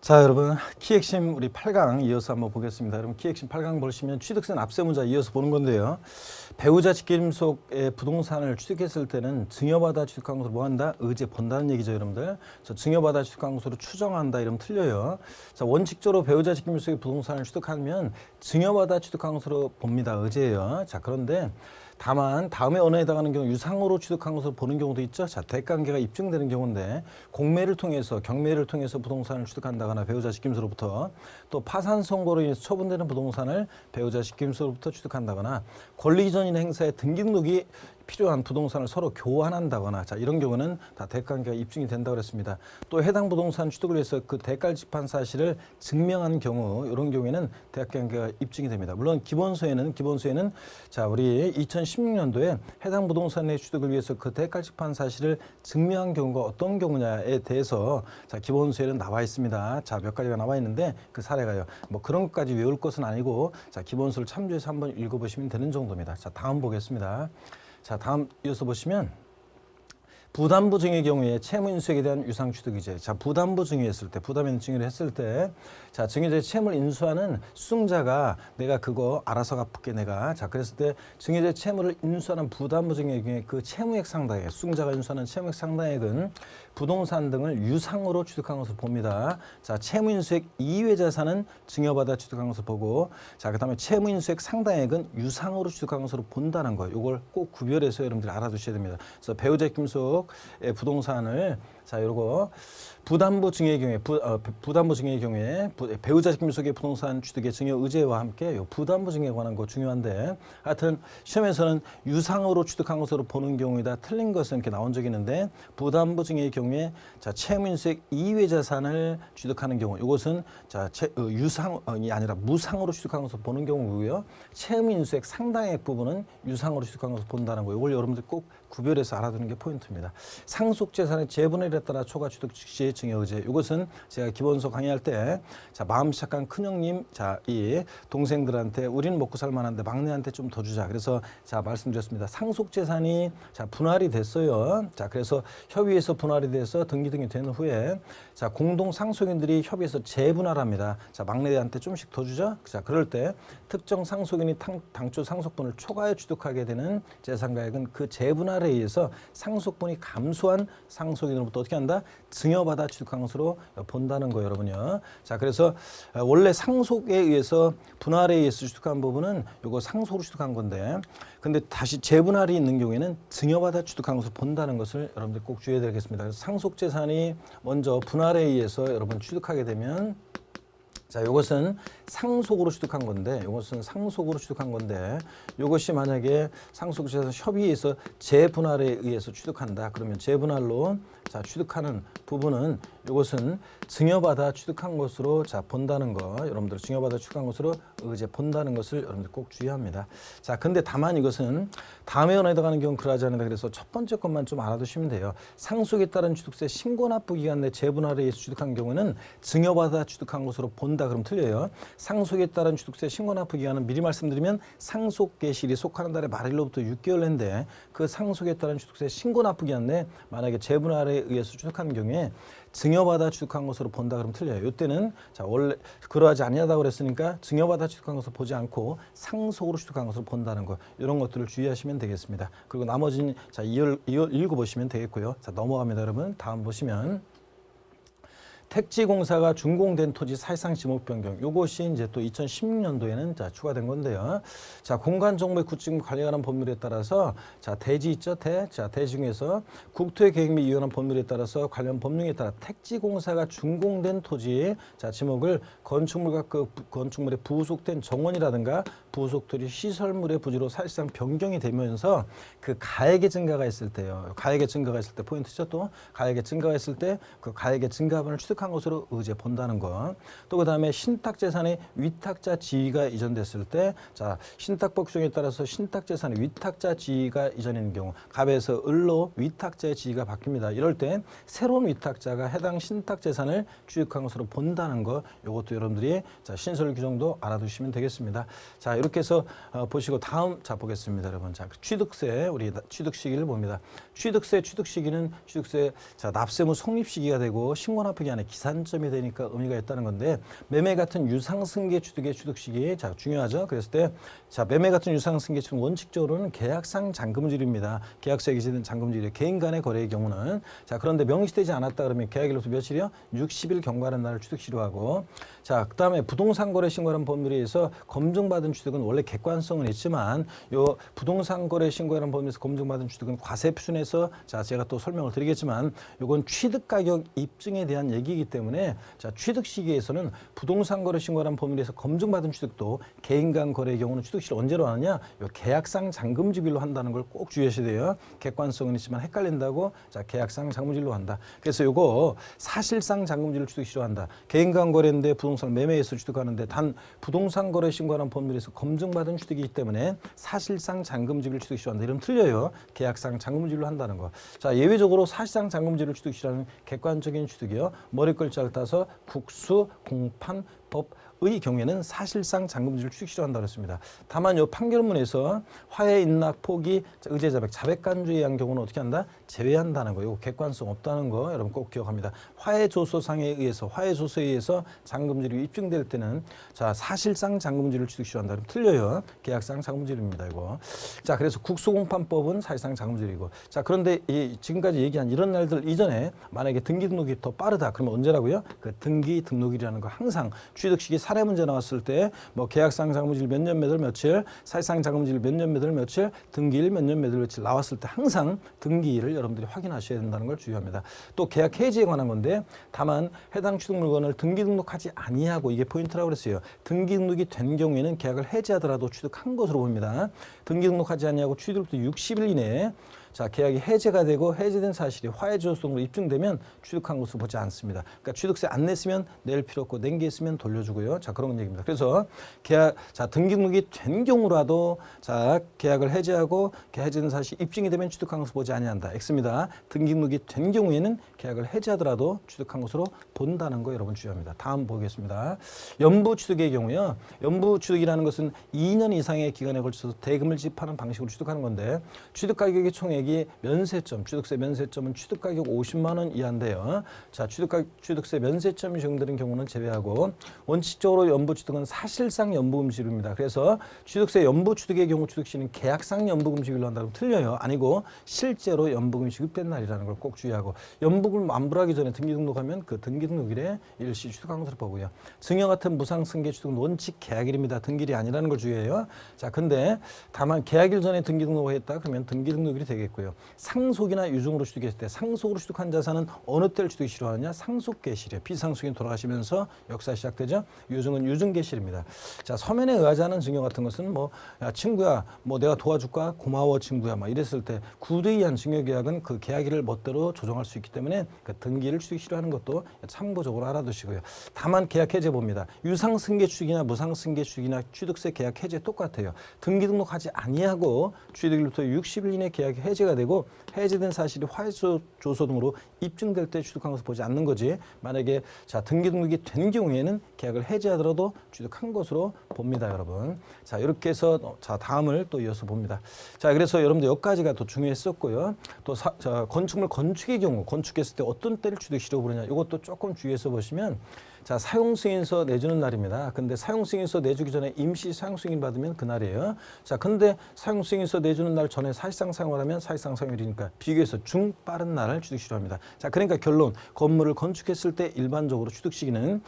자, 여러분 키핵심 우리 8강 이어서 한번 보겠습니다. 여러분 키핵심 8강 보시면 취득세 납세 문자 이어서 보는 건데요. 배우자 직계림속의 부동산을 취득했을 때는 증여받아 취득한 것으로 뭐한다? 의제 본다는 얘기죠, 여러분들. 저 증여받아 취득한 것으로 추정한다 이러면 틀려요. 자, 원칙적으로 배우자 직계림속의 부동산을 취득하면 증여받아 취득한 것으로 봅니다. 의제예요. 자, 그런데 다만 다음에 언어에 해당하는 경우 유상으로 취득한 것으로 보는 경우도 있죠. 자, 대관계가 입증되는 경우인데 공매를 통해서 경매를 통해서 부동산을 취득한다거나 배우자 직김수로부터 또 파산 선고로 인해서 처분되는 부동산을 배우자 직김수로부터 취득한다거나 권리이전 행사의 등기 등록이 필요한 부동산을 서로 교환한다거나 자 이런 경우는 다 대가관계가 입증이 된다고 그랬습니다. 또 해당 부동산 취득을 위해서 그 대가를 집한 사실을 증명한 경우 이런 경우에는 대가관계가 입증이 됩니다. 물론 기본소에는 자 우리 2016년도에 해당 부동산의 취득을 위해서 그 대가를 집한 사실을 증명한 경우가 어떤 경우냐에 대해서 자 기본소에는 나와 있습니다. 자 몇 가지가 나와 있는데 그 사례가요. 뭐 그런 것까지 외울 것은 아니고 자 기본소를 참조해서 한번 읽어보시면 되는 정도입니다. 자 다음 보겠습니다. 자, 다음 이어서 보시면 부담부 증여의 경우에 채무인수액에 대한 유상취득이제. 자, 부담부 증여했을 때, 부담 있는 증여를 했을 때, 자, 증여자의 채무를 인수하는 수증자가 내가 그거 알아서 갚을게 내가. 자, 그랬을 때 증여자의 채무를 인수하는 부담부 증여의 경우에 그 채무액 상당액, 수증자가 인수하는 채무액 상당액은 부동산 등을 유상으로 취득한 것으로 봅니다. 자, 채무인수액 이외 자산은 증여받아 취득한 것으로 보고, 자, 그다음에 채무인수액 상당액은 유상으로 취득한 것으로 본다는 거예요. 이걸 꼭 구별해서 여러분들이 알아두셔야 됩니다. 그래서 배우자 김속 부동산을 자 요거 부담부 증여의 경우에 부담부 증여의 경우에 배우자 직김속의 부동산 취득의 증여 의제와 함께 요 부담부 증여에 관한 거 중요한데 하여튼 시험에서는 유상으로 취득한 것으로 보는 경우이다 틀린 것은 이렇게 나온 적이 있는데 부담부 증여의 경우에 자 채무인수액 이외 자산을 취득하는 경우 이것은 자 유상이 아니라 무상으로 취득한 것으로 보는 경우고요. 채무인수액 상당액 부분은 유상으로 취득한 것으로 본다는 거 이걸 여러분들 꼭 구별해서 알아두는 게 포인트입니다. 상속재산의 재분할에 따라 초과 취득 시 증여의제. 이것은 제가 기본서 강의할 때 자 마음 착한 큰형님 자 이 동생들한테 우리는 먹고 살만한데 막내한테 좀 더 주자. 그래서 자 말씀드렸습니다. 상속재산이 자 분할이 됐어요. 자 그래서 협의해서 분할이 돼서 등기 등이 된 후에 자 공동 상속인들이 협의해서 재분할합니다. 자 막내한테 좀씩 더 주자. 자 그럴 때 특정 상속인이 당초 상속분을 초과해 취득하게 되는 재산가액은 그 재분할에 의해서 상속분이 감소한 상속인으로부터 어떻게 한다? 증여받아 취득한 것으로 본다는 거예요, 여러분요. 자, 그래서 원래 상속에 의해서 분할에 의해서 취득한 부분은 이거 상속으로 취득한 건데, 근데 다시 재분할이 있는 경우에는 증여받아 취득한 것으로 본다는 것을 여러분들 꼭 주의해야 되겠습니다. 그래서 상속재산이 먼저 분할에 의해서 여러분 취득하게 되면 자, 이것은 상속으로 취득한 건데, 이것이 만약에 상속재산 협의에서 재분할에 의해서 취득한다. 그러면 재분할로 자 취득하는 부분은 이것은 증여받아 취득한 것으로 자 본다는 거, 여러분들 증여받아 취득한 것으로 이제 본다는 것을 여러분들 꼭 주의합니다. 자, 근데 다만 이것은 다음에 언어에 해당하는 경우 그러하지 않는다. 그래서 첫 번째 것만 좀 알아두시면 돼요. 상속에 따른 취득세 신고납부 기간 내 재분할에 의해서 취득한 경우는 증여받아 취득한 것으로 본다. 그럼 틀려요. 상속에 따른 취득세 신고납부 기간은 미리 말씀드리면 상속 개시일이 속하는 달의 말일로부터 6개월 내인데 그 상속에 따른 취득세 신고납부 기간 내 만약에 재분할에 의해서 취득한 경우에 증여받아 취득한 것으로 본다 그러면 틀려요. 이때는 자 원래 그러하지 아니하다고 그랬으니까 증여받아 취득한 것으로 보지 않고 상속으로 취득한 것으로 본다는 거 이런 것들을 주의하시면 되겠습니다. 그리고 나머지는 자 읽어보시면 되겠고요. 자 넘어갑니다, 여러분. 다음 보시면. 택지공사가 준공된 토지 사실상 지목 변경. 이것이 이제 또 2016년도에는 자 추가된 건데요. 자 공간정보의 구축 관리에 관한 법률에 따라서 자 대지 있죠, 대지 중에서 국토의 계획 및 이관한 법률에 따라서 관련 법령에 따라 택지공사가 준공된 토지 자 지목을 건축물과 그 건축물에 부속된 정원이라든가 부속토지 시설물의 부지로 사실상 변경이 되면서 그 가액의 증가가 있을 때요. 가액의 증가가 있을 때 포인트죠. 또 가액의 증가가 있을 때 그 가액의 증가분을 취득한 것으로 의제 본다는 거. 또 그다음에 신탁재산의 위탁자 지위가 이전됐을 때 자 신탁법 규정에 따라서 신탁재산의 위탁자 지위가 이전인 경우 갑에서 을로 위탁자의 지위가 바뀝니다. 이럴 때 새로운 위탁자가 해당 신탁재산을 취득한 것으로 본다는 거. 이것도 여러분들이 자 신설 규정도 알아두시면 되겠습니다. 자 이렇게 해서 보시고 다음 자 보겠습니다, 여러분. 자 취득세 우리 취득 시기를 봅니다. 취득세 취득 시기는 취득세 자 납세무 성립 시기가 되고 신고납부 기한의 기산점이 되니까 의미가 있다는 건데 매매 같은 유상승계 취득의 취득식이 자 중요하죠. 그랬을 때 자 매매 같은 유상승계 취득은 원칙적으로는 계약상 잔금질입니다. 계약서에 기재된 잔금질이 개인 간의 거래의 경우는 자 그런데 명시되지 않았다 그러면 계약일로부터 며칠이요? 60일 경과하는 날을 취득시로 하고 자 그다음에 부동산 거래 신고라는 법률에 의해서 검증받은 취득은 원래 객관성은 있지만 요 부동산 거래 신고라는 법률에서 검증받은 취득은 과세 표준에서 자 제가 또 설명을 드리겠지만 요건 취득 가격 입증에 대한 얘기이기 때문에 자 취득 시기에서는 부동산 거래 신고라는 법률에서 검증받은 취득도 개인 간 거래의 경우는 취득시를 언제로 하느냐 요 계약상 잔금질로 한다는 걸 꼭 주의하셔야 돼요. 객관성은 있지만 헷갈린다고 자 계약상 잔금질로 한다. 그래서 요거 사실상 잔금질을 취득시로 한다. 개인 간 거래인데 부동산 매매에서 취득하는데 단 부동산 거래 신고라는 법률에서 검증받은 취득이기 때문에 사실상 잔금질을 취득시로 한다. 이러면 틀려요. 계약상 잔금질로 한다는 거. 자 예외적으로 사실상 잔금질을 취득시라는 객관적인 취득이요. 머리 글자를 따서 국수, 공판, 법의 경우에는 사실상 잔금질을 취득시로 한다고 했습니다. 다만 이 판결문에서 화해, 인락, 포기, 의제, 자백, 자백간주에 의한 경우는 어떻게 한다? 제외한다는 거. 이거 객관성 없다는 거 여러분 꼭 기억합니다. 화해 조서상에 의해서 화해 조서에 의해서 잔금질이 입증될 때는 자 사실상 잔금질을 취득시로 한다. 그럼 틀려요. 계약상 잔금질입니다. 이거. 자 그래서 국수공판법은 사실상 잔금질이고. 자 그런데 지금까지 얘기한 이런 날들 이전에 만약에 등기 등록이 더 빠르다. 그러면 언제라고요? 그 등기 등록이라는 거 항상 취득 시기 사례 문제 나왔을 때 뭐 계약상 잔금질 몇 년 몇 월 며칠, 사실상 잔금질 몇 년 몇 월 며칠, 등기일 몇 년 몇 월 며칠 나왔을 때 항상 등기일을 여러분들이 확인하셔야 된다는 걸 주의합니다. 또 계약 해지에 관한 건데 다만 해당 취득 물건을 등기 등록하지 아니하고 이게 포인트라고 그랬어요. 등기 등록이 된 경우에는 계약을 해지하더라도 취득한 것으로 봅니다. 등기 등록하지 아니하고 취득부터 60일 이내에 자 계약이 해제가 되고 해제된 사실이 화해 조서 등으로 입증되면 취득한 것으로 보지 않습니다. 그러니까 취득세 안 냈으면 낼 필요 없고 낸 게 있으면 돌려주고요. 자 그런 얘기입니다. 그래서 계약 자 등기 등록이 된 경우라도 자 계약을 해제하고 해제된 사실이 입증이 되면 취득한 것으로 보지 아니한다. X입니다. 등기 등록이 된 경우에는 계약을 해제하더라도 취득한 것으로 본다는 거 여러분 주의합니다. 다음 보겠습니다. 연부 취득의 경우요. 연부 취득이라는 것은 2년 이상의 기간에 걸쳐서 대금을 지급하는 방식으로 취득하는 건데 취득 가격의 총액 면세점, 취득세 면세점은 취득가격 50만 원 이하인데요. 자, 취득세 면세점이 적용되는 경우는 제외하고 원칙적으로 연부취득은 사실상 연부금지입니다. 그래서 취득세 연부취득의 경우 취득시는 계약상 연부금지일로 한다고 틀려요. 아니고 실제로 연부금이 지급된 날이라는 걸 꼭 주의하고 연부금을 만불하기 전에 등기 등록하면 그 등기 등록일에 일시 취득한 것으로 보고요. 증여 같은 무상승계 취득은 원칙 계약일입니다. 등기일이 아니라는 걸 주의해요. 자, 근데 다만 계약일 전에 등기 등록을 했다 그러면 등기 등록일이 되겠고 상속이나 유증으로 취득했을 때 상속으로 취득한 자산은 어느 때를 취득이 싫어하느냐? 상속계실이에요. 비상속인 돌아가시면서 역사 시작되죠. 유증은 유증계실입니다. 자 서면에 의하지 않은 증여 같은 것은 뭐 야, 친구야 뭐 내가 도와줄까? 고마워 친구야 막 이랬을 때 구두에 의한 증여계약은 그 계약일을 멋대로 조정할 수 있기 때문에 그 등기를 취득이 싫어하는 것도 참고적으로 알아두시고요. 다만 계약 해제 봅니다. 유상승계 취득이나 무상승계 취득이나 취득세 계약 해제 똑같아요. 등기 등록하지 아니하고 취득일부터 60일 이내 계약 해제가 되고 해제된 사실이 화해 조서 등으로 입증될 때 취득한 것을 보지 않는 거지. 만약에 자 등기 등록이 된 경우에는 계약을 해제하더라도 취득한 것으로 봅니다, 여러분. 자 이렇게 해서 자 다음을 또 이어서 봅니다. 자 그래서 여러분들 여기까지가 더 중요했었고요. 또 건축물 건축의 경우 건축했을 때 어떤 때를 취득시로 부르냐 이것도 조금 주의해서 보시면. 자 사용승인서 내주는 날입니다. 근데 사용승인서 내주기 전에 임시 사용승인 받으면 그날이에요. 자 근데 사용승인서 내주는 날 전에 사실상 사용을 하면 사실상 사용일이니까 비교해서 중 빠른 날을 취득시로 합니다. 자 그러니까 결론 건물을 건축했을 때 일반적으로 취득 시기는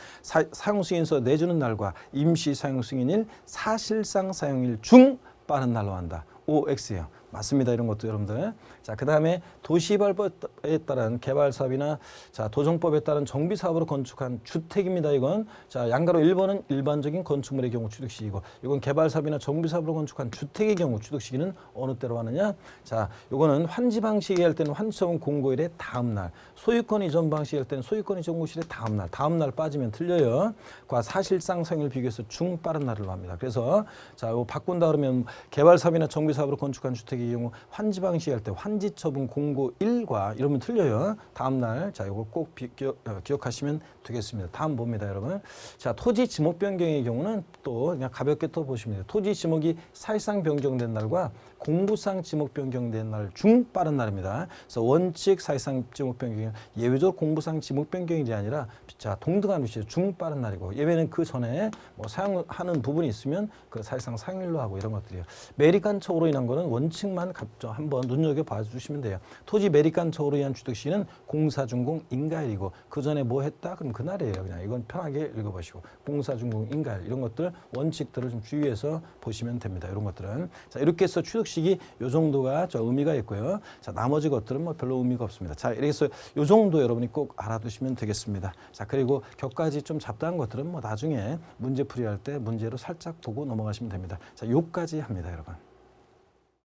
사용승인서 내주는 날과 임시 사용승인일 사실상 사용일 중 빠른 날로 한다. OX예요. 맞습니다. 이런 것도 여러분들. 자, 그다음에 도시개발법에 따른 개발사업이나 자, 도정법에 따른 정비사업으로 건축한 주택입니다. 이건 자, 양가로 1번은 일반적인 건축물의 경우 취득시기고 이건 개발사업이나 정비사업으로 건축한 주택의 경우 취득시기는 어느 때로 하느냐? 자, 요거는 환지 방식이 할 때는 환지처분 공고일의 다음 날, 소유권 이전 방식이 할 때는 소유권 이전 공고일의 다음 날 빠지면 틀려요. 과 사실상 사용일 비교해서 중 빠른 날로 합니다. 그래서 자, 요 바꾼다 그러면 개발사업이나 정비사업으로 건축한 주택의 경우 환지 방식 할 때 환지 처분 공고 일과 이러면 틀려요. 다음 날 자 이거 꼭 기억하시면 되겠습니다. 다음 봅니다, 여러분. 자 토지 지목 변경의 경우는 또 그냥 가볍게 또 보시면 돼요. 토지 지목이 사실상 변경된 날과 공부상 지목 변경된 날 중 빠른 날입니다. 그래서 원칙 사실상 지목 변경 예외적 공부상 지목 변경이 아니라 자 동등한 위치에 중 빠른 날이고 예외는 그 전에 뭐 사용하는 부분이 있으면 그 사실상 상일로 하고 이런 것들이에요. 매립간척으로 인한 거는 원칙만 한번 눈여겨 봐주시면 돼요. 토지 매립간척으로 인한 취득 시는 공사준공 인가일이고 그 전에 뭐 했다? 그럼 그날이에요. 그냥 이건 편하게 읽어보시고 공사준공 인가일 이런 것들 원칙들을 좀 주의해서 보시면 됩니다. 이런 것들은 자 이렇게 해서 취득식이 요 정도가 의미가 있고요. 자 나머지 것들은 뭐 별로 의미가 없습니다. 자 이렇게 해서 요 정도 여러분이 꼭 알아두시면 되겠습니다. 자 그리고 격까지 좀 잡다한 것들은 뭐 나중에 문제 풀이할 때 문제로 살짝 보고 넘어가시면 됩니다. 자 요까지 합니다, 여러분.